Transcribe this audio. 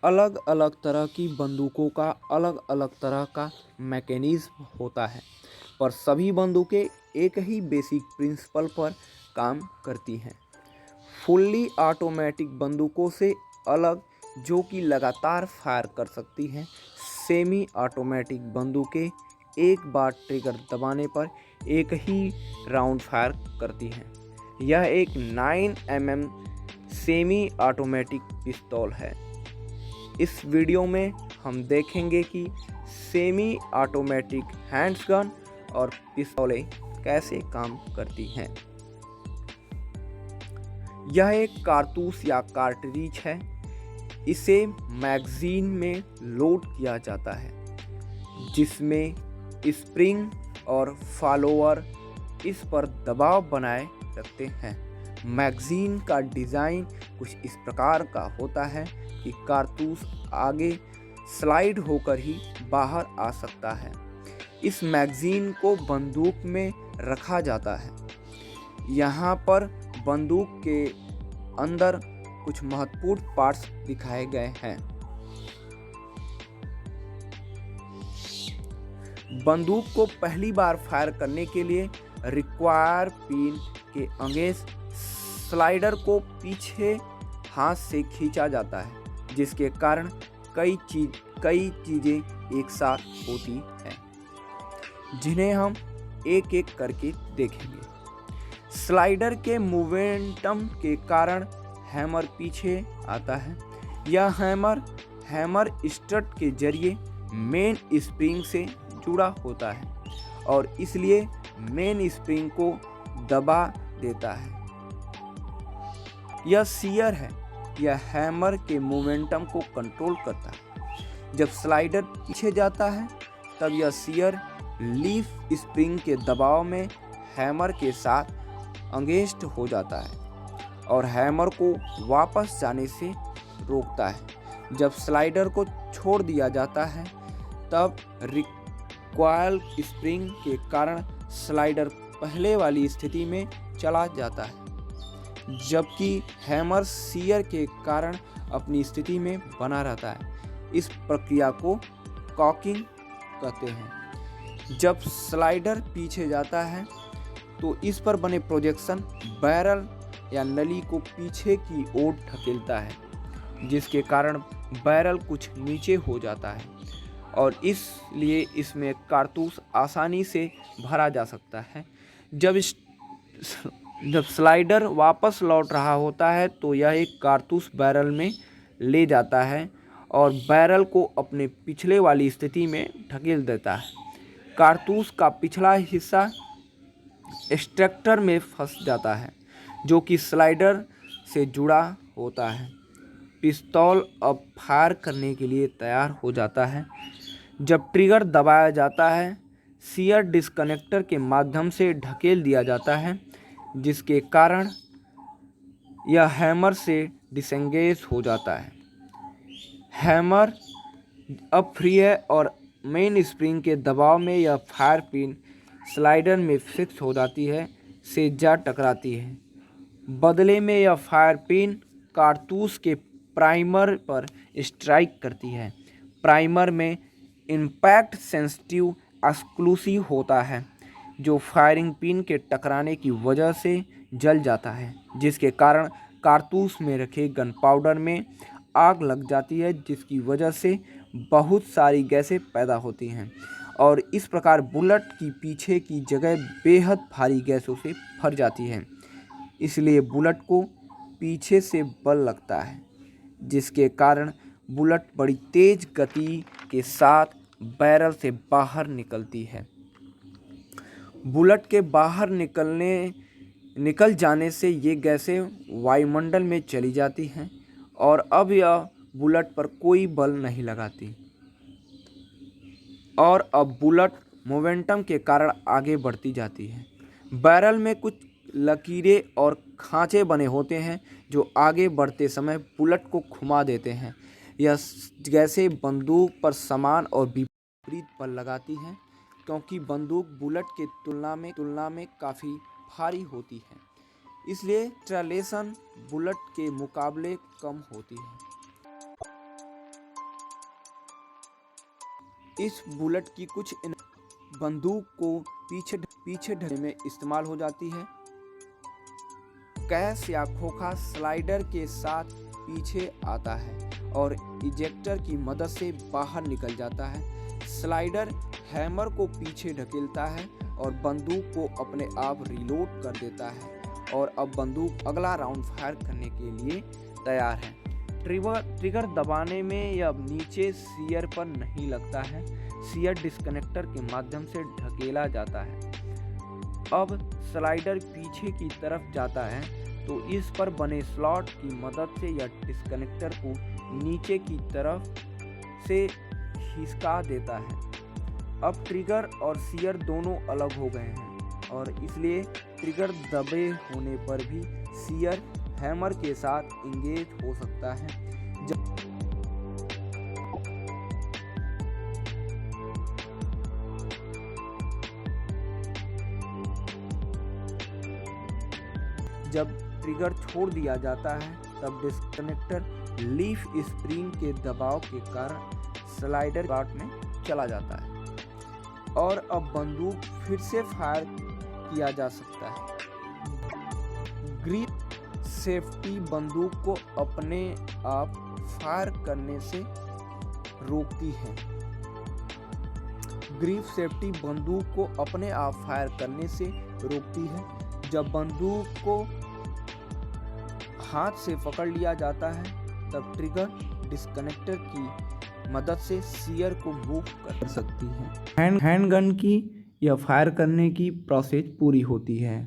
अलग अलग तरह की बंदूकों का अलग अलग तरह का मैकेनिज्म होता है, पर सभी बंदूकें एक ही बेसिक प्रिंसिपल पर काम करती हैं। फुल्ली ऑटोमेटिक बंदूकों से अलग, जो कि लगातार फायर कर सकती हैं, सेमी ऑटोमेटिक बंदूकें एक बार ट्रिगर दबाने पर एक ही राउंड फायर करती हैं। यह एक 9mm सेमी ऑटोमेटिक पिस्तौल है। इस वीडियो में हम देखेंगे कि सेमी ऑटोमेटिक हैंड्स गन और पिस्तौलें कैसे काम करती हैं। यह एक कारतूस या कार्ट्रिज है। इसे मैगजीन में लोड किया जाता है, जिसमें स्प्रिंग और फॉलोअर इस पर दबाव बनाए रखते हैं। मैगजीन का डिज़ाइन कुछ इस प्रकार का होता है कि कारतूस आगे स्लाइड होकर ही बाहर आ सकता है। इस मैगजीन को बंदूक में रखा जाता है। यहाँ पर बंदूक के अंदर कुछ महत्वपूर्ण पार्ट्स दिखाए गए हैं। बंदूक को पहली बार फायर करने के लिए रिक्वायर पिन के अगेंस्ट स्लाइडर को पीछे हाथ से खींचा जाता है, जिसके कारण कई चीज़ें एक साथ होती हैं, जिन्हें हम एक एक करके देखेंगे। स्लाइडर के मोमेंटम के कारण हैमर पीछे आता है। यह हैमर स्टड के जरिए मेन स्प्रिंग से जुड़ा होता है और इसलिए मेन स्प्रिंग को दबा देता है। यह सीयर है। यह हैमर के मोमेंटम को कंट्रोल करता है। जब स्लाइडर पीछे जाता है, तब यह सीयर लीफ स्प्रिंग के दबाव में हैमर के साथ अगेंस्ट हो जाता है और हैमर को वापस जाने से रोकता है। जब स्लाइडर को छोड़ दिया जाता है, तब रिकॉइल स्प्रिंग के कारण स्लाइडर पहले वाली स्थिति में चला जाता है, जबकि हैमर सीयर के कारण अपनी स्थिति में बना रहता है। इस प्रक्रिया को कॉकिंग कहते हैं। जब स्लाइडर पीछे जाता है, तो इस पर बने प्रोजेक्शन बैरल या नली को पीछे की ओर धकेलता है, जिसके कारण बैरल कुछ नीचे हो जाता है और इसलिए इसमें कारतूस आसानी से भरा जा सकता है। जब स्लाइडर वापस लौट रहा होता है, तो यह एक कारतूस बैरल में ले जाता है और बैरल को अपने पिछले वाली स्थिति में ढकेल देता है। कारतूस का पिछला हिस्सा एक्सट्रैक्टर में फंस जाता है, जो कि स्लाइडर से जुड़ा होता है। पिस्तौल अब फायर करने के लिए तैयार हो जाता है। जब ट्रिगर दबाया जाता है, सीयर डिस्कनेक्टर के माध्यम से ढकेल दिया जाता है, जिसके कारण यह हैमर से डिसेंगेज हो जाता है। हैमर अब फ्री है और मेन स्प्रिंग के दबाव में यह फायर पिन स्लाइडर में फिक्स हो जाती है, से जा टकराती है। बदले में यह फायर पिन कारतूस के प्राइमर पर स्ट्राइक करती है। प्राइमर में इम्पैक्ट सेंसिटिव एक्सक्लूसिव होता है, जो फायरिंग पिन के टकराने की वजह से जल जाता है, जिसके कारण कारतूस में रखे गन पाउडर में आग लग जाती है, जिसकी वजह से बहुत सारी गैसें पैदा होती हैं और इस प्रकार बुलेट की पीछे की जगह बेहद भारी गैसों से भर जाती है। इसलिए बुलेट को पीछे से बल लगता है, जिसके कारण बुलेट बड़ी तेज गति के साथ बैरल से बाहर निकलती है। बुलेट के बाहर निकलने निकल जाने से ये गैसें वायुमंडल में चली जाती हैं और अब यह बुलेट पर कोई बल नहीं लगाती और अब बुलेट मोमेंटम के कारण आगे बढ़ती जाती है। बैरल में कुछ लकीरें और खांचे बने होते हैं जो आगे बढ़ते समय बुलेट को घुमा देते हैं। यह गैसें बंदूक पर समान और विपरीत बल लगाती हैं क्योंकि बंदूक बुलेट के तुलना में काफ़ी भारी होती है, इसलिए एक्सेलरेशन बुलेट के मुकाबले कम होती है। इस बुलेट की कुछ बंदूक को पीछे ढकने में इस्तेमाल हो जाती है। कैश या खोखा स्लाइडर के साथ पीछे आता है और इजेक्टर की मदद से बाहर निकल जाता है। स्लाइडर हैमर को पीछे ढकेलता है और बंदूक को अपने आप रीलोड कर देता है और अब बंदूक अगला राउंड फायर करने के लिए तैयार है। ट्रिगर दबाने में यह नीचे सियर पर नहीं लगता है, सियर डिस्कनेक्टर के माध्यम से ढकेला जाता है। अब स्लाइडर पीछे की तरफ जाता है तो इस पर बने स्लॉट की मदद से यह डिस्कनेक्टर को नीचे की तरफ से खिसका देता है। अब ट्रिगर और सियर दोनों अलग हो गए हैं और इसलिए ट्रिगर दबे होने पर भी सियर हैमर के साथ इंगेज हो सकता है। जब ट्रिगर छोड़ दिया जाता है तब डिस्कनेक्टर लीफ स्प्रिंग के दबाव के कारण स्लाइडर स्लॉट में चला जाता है और अब बंदूक फिर से फायर किया जा सकता है। ग्रिप सेफ्टी बंदूक को अपने आप फायर करने से रोकती है। ग्रिप सेफ्टी बंदूक को अपने आप फायर करने से रोकती है। जब बंदूक को हाथ से पकड़ लिया जाता है तब ट्रिगर डिस्कनेक्टर की मदद से सियर को मूव कर सकती है। हैंडगन की या फायर करने की प्रोसेस पूरी होती है।